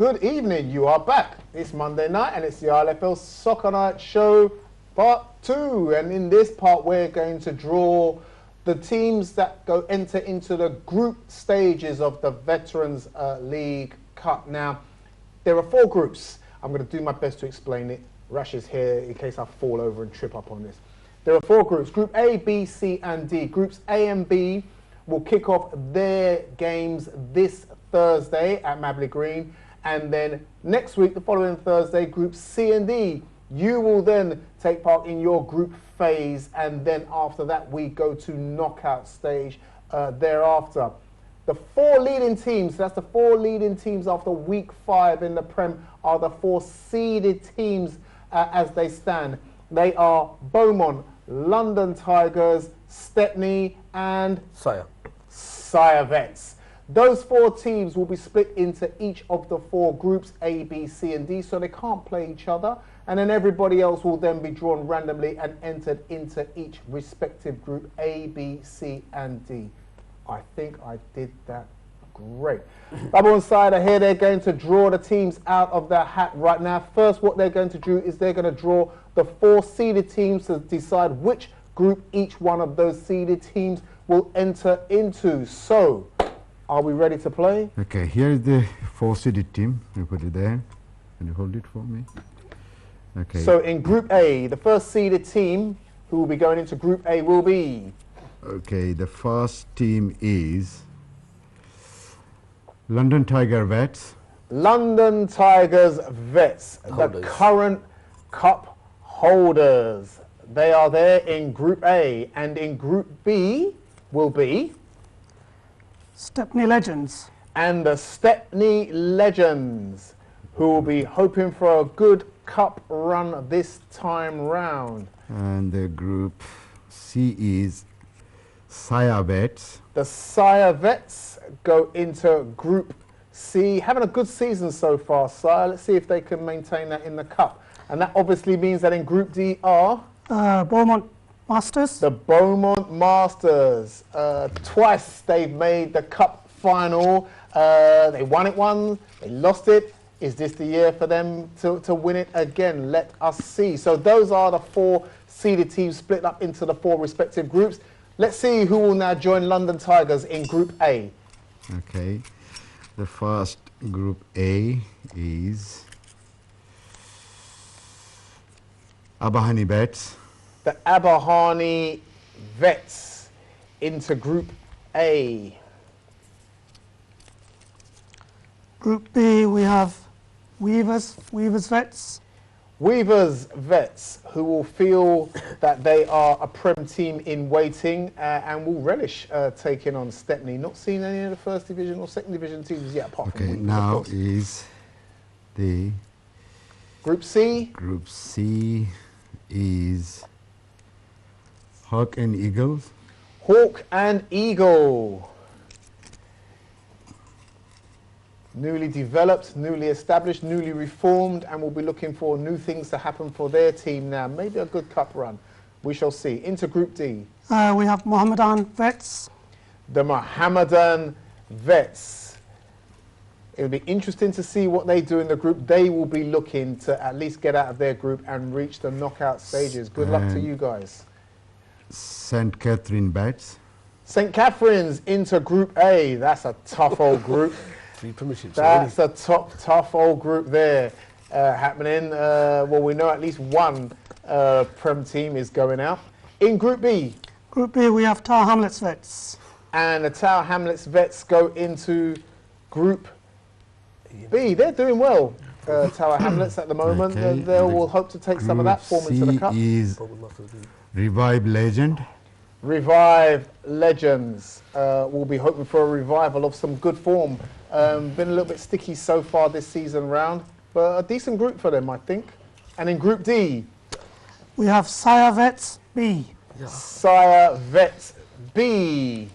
Good evening, you are back. It's Monday night and it's the ILFL Soccer Night Show Part 2. And in this part, we're going to draw the teams that enter into the group stages of the Veterans League Cup. Now, there are 4 groups. I'm going to do my best to explain it. Rash is here in case I fall over and trip up on this. There are 4 groups, Group A, B, C and D. Groups A and B will kick off their games this Thursday at Mabley Green. And then next week, the following Thursday, Group C and D. You will then take part in your group phase, and then after that, we go to knockout stage thereafter. The 4 leading teams, that's the 4 leading teams after week 5 in the Prem, are the 4 seeded teams as they stand. They are Beaumont, London Tigers, Stepney, and Sire Vets. Those 4 teams will be split into each of the 4 groups, A, B, C and D, so they can't play each other. And then everybody else will then be drawn randomly and entered into each respective group, A, B, C and D. I think I did that great. Bubble and Cider here, they're going to draw the teams out of their hat right now. First, what they're going to do is they're going to draw the 4 seeded teams to decide which group each one of those seeded teams will enter into. So, are we ready to play? Okay, here is the 4 seeded team. You put it there. Can you hold it for me? Okay. So in Group A, the first seeded team who will be going into Group A will be... Okay, the first team is London Tiger Vets. London Tigers Vets, the current cup holders. They are there in Group A, and in Group B will be... Stepney Legends. And the Stepney Legends, who will be hoping for a good cup run this time round. And the Group C is Sire Vets. The Sire Vets go into Group C, having a good season so far, Sire. Let's see if they can maintain that in the cup. And that obviously means that in Group D are... Beaumont Masters. The Beaumont Masters. Twice they've made the cup final. They won it once, they lost it. Is this the year for them to win it again? Let us see. So those are the 4 seeded teams split up into the 4 respective groups. Let's see who will now join London Tigers in Group A. Okay. The first Group A is Abahani Vets. The Abahani Vets into Group A. Group B, we have Weavers Vets. Weavers Vets, who will feel that they are a Prem team in waiting and will relish taking on Stepney. Not seen any of the first division or second division teams yet, apart from Weavers, now is the Group C. Group C is Hawk and Eagles. Hawk and Eagle. Newly developed, newly established, newly reformed, and will be looking for new things to happen for their team now. Maybe a good cup run. We shall see. Into Group D. We have Mohammedan Vets. The Mohammedan Vets. It'll be interesting to see what they do in the group. They will be looking to at least get out of their group and reach the knockout stages. Good luck to you guys. St. Catherine Vets. St. Catherine's into Group A. That's a tough old group. 3 premierships. That's a tough old group there happening. Well, we know at least one Prem team is going out. In Group B. Group B, we have Tower Hamlets Vets. And the Tower Hamlets Vets go into Group B. They're doing well, Tower Hamlets at the moment. Okay. They will hope to take some of that form into the cup. Is Revive Legend. Revive Legends. We'll be hoping for a revival of some good form. Been a little bit sticky so far this season round, but a decent group for them, I think. And in Group D, we have Sire Vets B. Sire Vets B.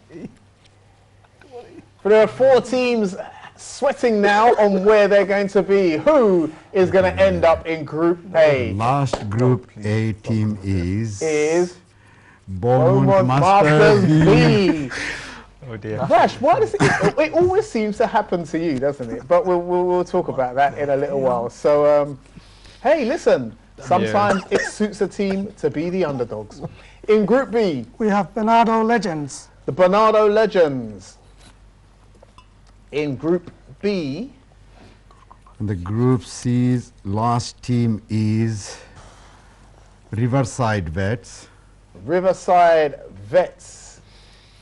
But there are 4 teams sweating now on where they're going to be. Who is going to end up in Group A? Last Group A team is Beaumont Masters B. Oh dear. Rash, why does it always seems to happen to you, doesn't it? But we'll talk about that in a little while. So, hey, listen, sometimes it suits a team to be the underdogs. In Group B, We have Bernardo Legends. the Bernardo Legends. In Group B, And the Group C's last team is Riverside Vets. Riverside Vets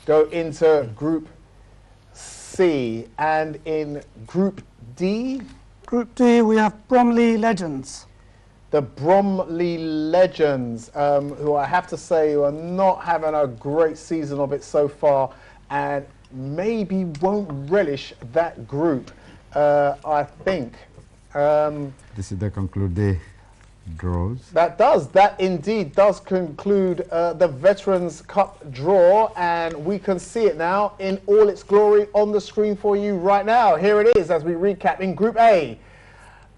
go into Group C. And in Group D, Group D, we have Bromley Legends. the Bromley Legends, who I have to say are not having a great season of it so far and maybe won't relish that group, I think. This is the conclude the draws. That indeed does conclude the Veterans Cup draw, and we can see it now in all its glory on the screen for you right now. Here it is as we recap in Group A.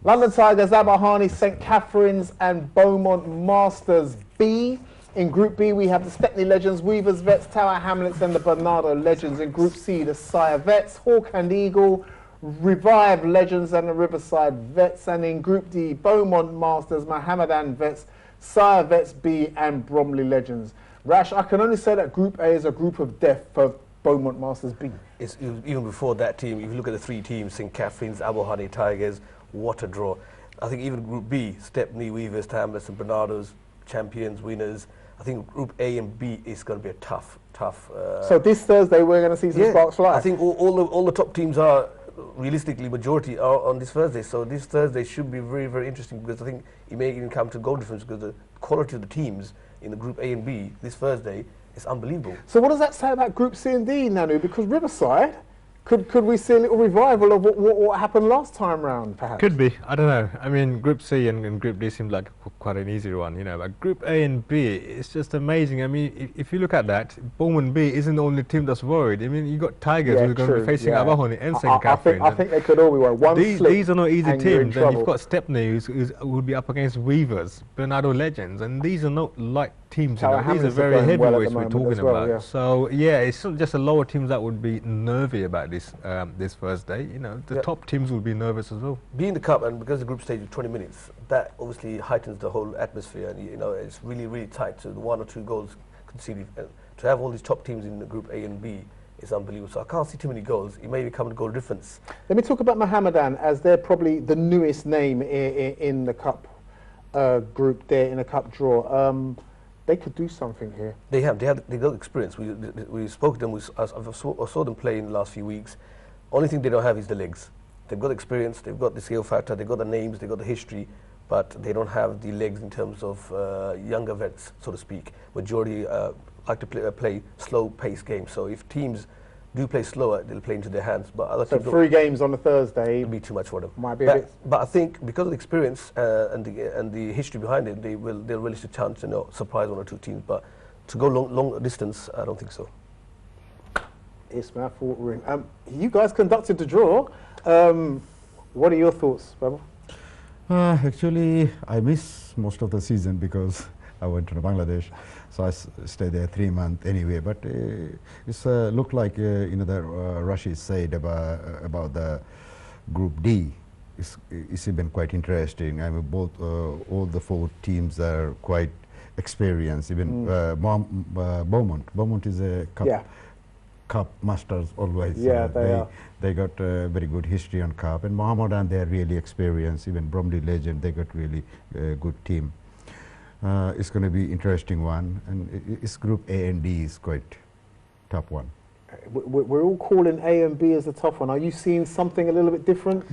London Tigers, Abahani, St Catherine's and Beaumont Masters B. In Group B, we have the Stepney Legends, Weavers Vets, Tower Hamlets and the Bernardo Legends. In Group C, the Sire Vets, Hawk and Eagle, Revive Legends and the Riverside Vets. And in Group D, Beaumont Masters, Mohammedan Vets, Sire Vets B and Bromley Legends. Rash, I can only say that Group A is a group of death for Beaumont Masters B. It's even before that team, if you look at the three teams, St Catherine's, Abahani Tigers, what a draw. I think even Group B, Stepney, Weavers, Hamlets and Bernardo's, champions, winners. I think Group A and B is going to be a tough. So this Thursday we're going to see some sparks fly. I think all the top teams are, realistically, majority are on this Thursday. So this Thursday should be very, very interesting because I think it may even come to goal difference because the quality of the teams in the Group A and B this Thursday is unbelievable. So what does that say about Group C and D, Nanu? Because Riverside, could we see a little revival of what happened last time round, perhaps? Could be. I don't know. I mean, Group C and Group D seems like quite an easy one, you know. But Group A and B, it's just amazing. I mean, if you look at that, Beaumont B isn't the only team that's worried. I mean, you got Tigers who's going to be facing Abahani and St Catherine's. I think they could all be worried. These are not easy teams. And you've got Stepney who will be up against Weavers, Bernardo Legends, and these are not light teams. You know. These are very heavyweights we're talking about. Yeah. So yeah, it's not just the lower teams that would be nervy about this this Thursday. You know, the top teams will be nervous as well. Being the cup and because the group stage is 20 minutes, that obviously heightens the whole atmosphere, and you know it's really, really tight. So the 1 or 2 goals conceded, to have all these top teams in the Group A and B is unbelievable. So I can't see too many goals. It may become a goal difference. Let me talk about Mohammedan, as they're probably the newest name in the cup group there in a cup draw. They could do something here. They got experience. We spoke to them. I saw them play in the last few weeks. Only thing they don't have is the legs. They've got experience. They've got the skill factor. They've got the names. They've got the history, but they don't have the legs in terms of younger vets, so to speak. Majority like to play slow-paced games. So if teams do play slower, they'll play into their hands. But other so 3 games on a Thursday will be too much for them. Might be a bit. But I think because of the experience and the history behind it, they'll relish the chance to surprise 1 or 2 teams. But to go long distance, I don't think so. It's mouth-watering. You guys conducted the draw. What are your thoughts, Babu? Actually, I missed most of the season because I went to Bangladesh, so I stayed there 3 months anyway. But it's looked like you know that Rashid said about the Group D. It's been quite interesting. I mean, both all the 4 teams are quite experienced. Even Beaumont is a cup masters always. Yeah, they got very good history on cup, and Mohammedan, they're really experienced. Even Bromley Legend, they got really good team. It's going to be interesting one, and it's Group A and D is quite tough one. We're all calling A and B as a tough one. Are you seeing something a little bit different?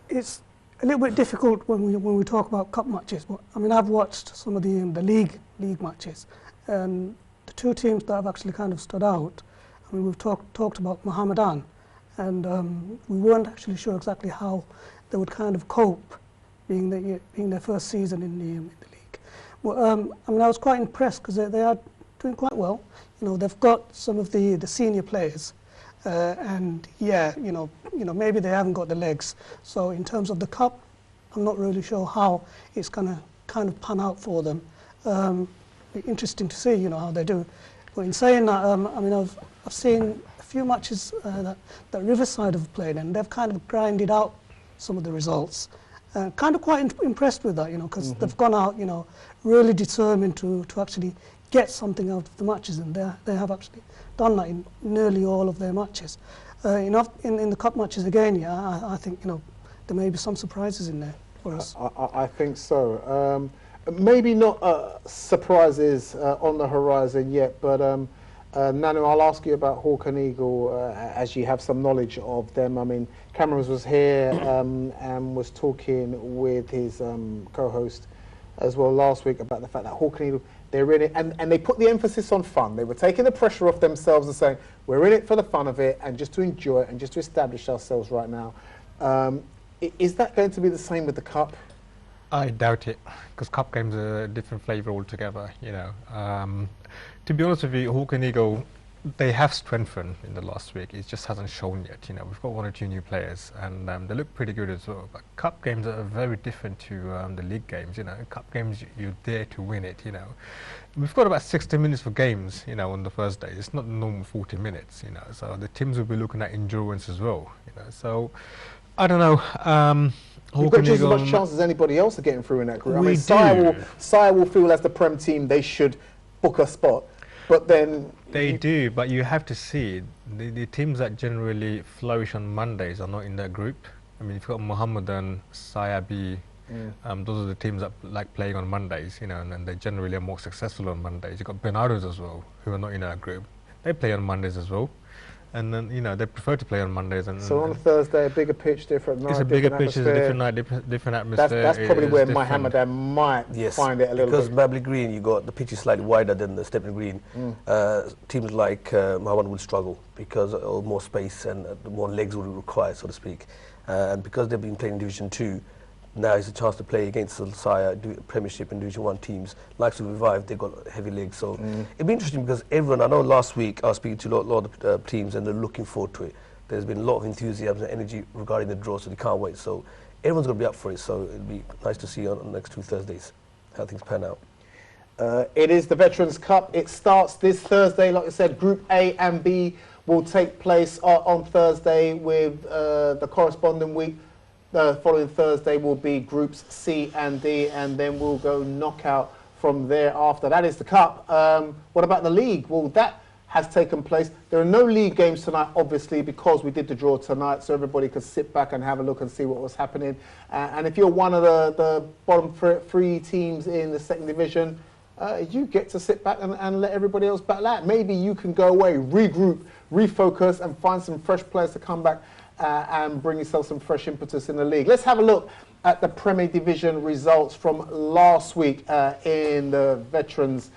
It's a little bit difficult when we talk about cup matches. But, I mean, I've watched some of the league matches, and the 2 teams that have actually kind of stood out. I mean, we've talked about Mohammedan, and we weren't actually sure exactly how they would kind of cope, being their first season in the league. Well, I mean, I was quite impressed because they are doing quite well. You know, they've got some of the senior players, and yeah, you know, maybe they haven't got the legs. So in terms of the cup, I'm not really sure how it's going to kind of pan out for them. Be interesting to see, you know, how they do. But in saying that, I mean, I've seen a few matches that Riverside have played, and they've kind of grinded out some of the results. Kind of quite impressed with that, you know, because they've gone out, you know, really determined to actually get something out of the matches, and they have actually done that in nearly all of their matches. In the cup matches again, yeah, I think, you know, there may be some surprises in there for us. I think so. Maybe not surprises on the horizon yet, but Nanu, I'll ask you about Hawk and Eagle as you have some knowledge of them. I mean, Cameron was here and was talking with his co-host as well last week about the fact that Hawk and Eagle, they're in it, and they put the emphasis on fun. They were taking the pressure off themselves and saying, we're in it for the fun of it and just to enjoy it and just to establish ourselves right now. Is that going to be the same with the Cup? I doubt it, because Cup games are a different flavour altogether, you know. To be honest with you, Hawk and Eagle, they have strengthened in the last week. It just hasn't shown yet, you know. We've got 1 or 2 new players, and they look pretty good as well. But Cup games are very different to the league games, you know. Cup games, you're there to win it, you know. We've got about 60 minutes for games, you know, on the first day. It's not normal 40 minutes, you know. So the teams will be looking at endurance as well, you know. So, I don't know. You've got just as much chance as anybody else of getting through in that group. I mean, Sire will feel as the Prem team they should book a spot, but then... They do, but you have to see, the teams that generally flourish on Mondays are not in that group. I mean, you've got Mohammedan, Sire B, those are the teams that like playing on Mondays, you know, and they generally are more successful on Mondays. You've got Benados as well, who are not in that group. They play on Mondays as well. And then, you know, they prefer to play on Mondays. And so on a Thursday, a bigger pitch, different night, it's a bigger pitch, it's a different night, different atmosphere. That's probably where Mohammedan might find it a little because bit. Because Mabley Green, you got the pitch is slightly wider than the Stepney Green. Teams like Mohammedan will struggle because of more space and more legs will require, so to speak. And because they've been playing in Division 2, now is a chance to play against the Sire Premiership and Division 1 teams. Likes to revive, they've got heavy legs. So it'd be interesting because everyone, I know last week I was speaking to a lot of teams and they're looking forward to it. There's been a lot of enthusiasm and energy regarding the draw, so they can't wait. So everyone's going to be up for it. So it'll be nice to see on the next 2 Thursdays how things pan out. It is the Veterans Cup. It starts this Thursday. Like I said, Group A and B will take place on Thursday with the corresponding week. The following Thursday will be Groups C and D, and then we'll go knockout from there after. That is the Cup. What about the league? Well, that has taken place. There are no league games tonight, obviously, because we did the draw tonight, so everybody could sit back and have a look and see what was happening. And if you're one of the bottom 3 teams in the second division, you get to sit back and let everybody else battle out. Maybe you can go away, regroup, refocus, and find some fresh players to come back and bring yourself some fresh impetus in the league. Let's have a look at the Premier Division results from last week in the Veterans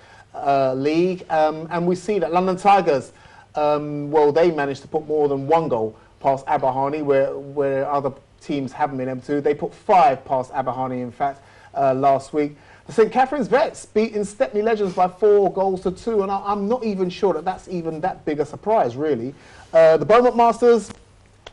League. And we see that London Tigers, well, they managed to put more than 1 goal past Aberhany, where other teams haven't been able to. They put 5 past Aberhany, in fact, last week. The St Catherine's Vets beating Stepney Legends by 4 goals to 2, and I'm not even sure that that's even that big a surprise, really. The Beaumont Masters,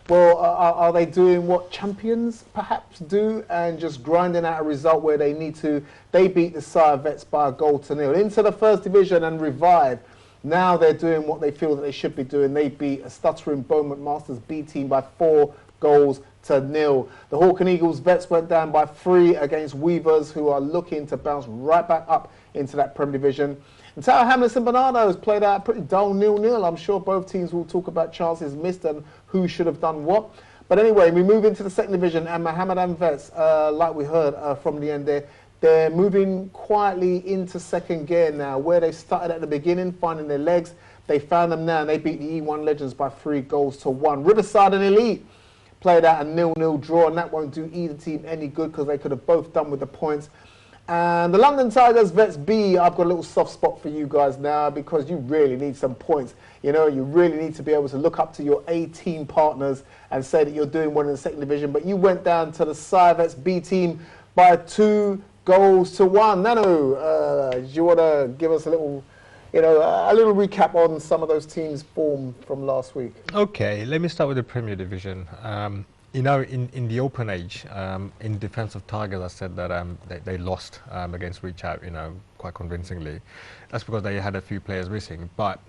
well, are they doing what champions perhaps do and just grinding out a result where they need to? They beat the Sire Vets by 1-0 into the first division and revive. Now they're doing what they feel that they should be doing. They beat a stuttering Beaumont Masters B team by 4 goals to 0. The Hawk and Eagles Vets went down by 3 against Weavers, who are looking to bounce right back up into that Premier Division. And Tower Hamlets and Barnardos played out a pretty dull 0-0. I'm sure both teams will talk about chances missed and who should have done what. But anyway, we move into the second division, and Mohammedan Vets, like we heard from the end there, they're moving quietly into second gear now, where they started at the beginning, finding their legs. They found them now, and they beat the E1 Legends by 3 goals to 1. Riverside and Elite played out a 0-0 draw, and that won't do either team any good because they could have both done with the points. And the London Tigers Vets B, I've got a little soft spot for you guys now because you really need some points. You know, you really need to be able to look up to your A team partners and say that you're doing well in the second division. But you went down to the Sire Vets B team by 2 goals to 1. Nano, do you want to give us a little, you know, a little recap on some of those teams' form from last week? Okay, let me start with the Premier Division. You know, in the open age, in defence of Tigers, I said that they lost against Reach Out, you know, quite convincingly. That's because they had a few players missing. But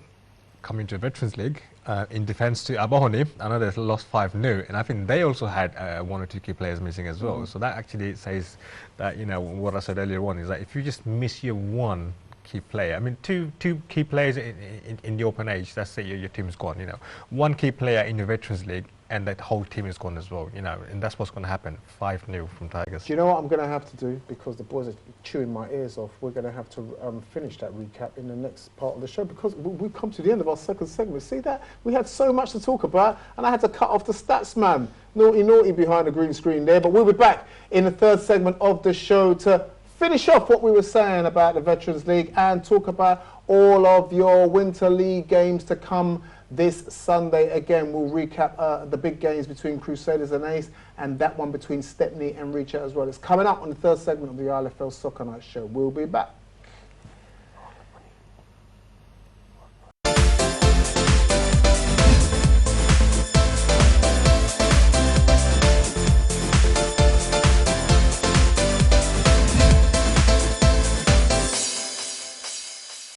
coming to the Veterans League, in defence to Abahoni, I know they lost 5-0, and I think they also had 1 or 2 key players missing as well. So that actually says that, you know, what I said earlier on is that if you just miss your one key player, I mean, two key players in the open age, that's say your team's gone, you know. One key player in the Veterans League, and that whole team is gone as well, you know, and that's what's going to happen. 5-0 from Tigers. Do you know what I'm going to have to do? Because the boys are chewing my ears off. We're going to have to finish that recap in the next part of the show, because we've come to the end of our second segment. See that? We had so much to talk about, and I had to cut off the stats man. Naughty behind the green screen there. But we'll be back in the third segment of the show to finish off what we were saying about the Veterans League and talk about all of your Winter League games to come this Sunday. Again, we'll recap the big games between Crusaders and Ace, and that one between Stepney and Reach Out as well. It's coming up on the third segment of the ILFL Soccer Night Show. We'll be back.